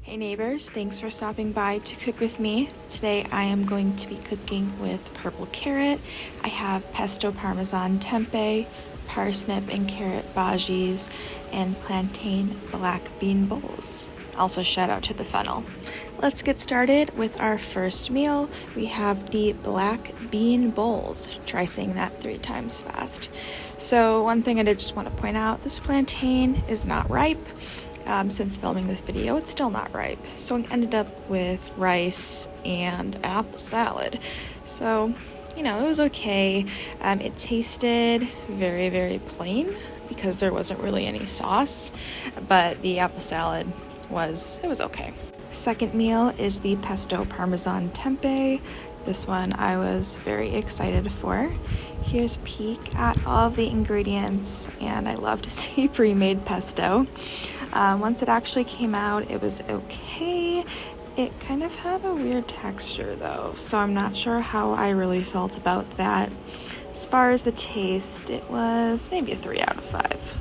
Hey neighbors, thanks for stopping by to cook with me. Today I am going to be cooking with purple carrot. I have pesto parmesan tempeh, parsnip and carrot bhajis, and plantain black bean bowls. Also shout out to the funnel. Let's get started with our first meal. We have the black bean bowls. Try saying that 3 times fast. So one thing I did just want to point out, this plantain is not ripe. Since filming this video, it's still not ripe. So I ended up with rice and apple salad. So, it was okay. It tasted very, very plain because there wasn't really any sauce, but the apple salad was okay. Second meal is the pesto parmesan tempeh. This one I was very excited for. Here's a peek at all of the ingredients, and I love to see pre-made pesto. Once it actually came out, it was okay. It kind of had a weird texture though, so I'm not sure how I really felt about that. As far as the taste, it was maybe a 3 out of 5.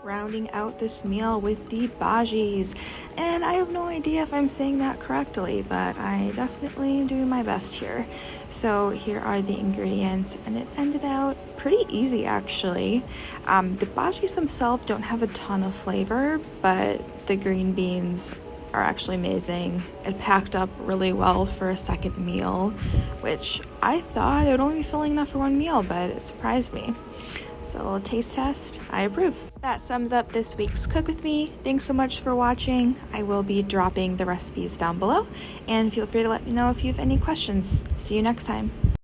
Rounding out this meal with the Bhajis, and I have no idea if I'm saying that correctly, but I definitely am doing my best here. So here are the ingredients, and it ended out pretty easy actually. The Bhajis themselves don't have a ton of flavor, but the green beans are actually amazing. It packed up really well for a second meal, which I thought it would only be filling enough for one meal, but it surprised me. So a taste test, I approve. That sums up this week's Cook With Me. Thanks so much for watching. I will be dropping the recipes down below, and feel free to let me know if you have any questions. See you next time.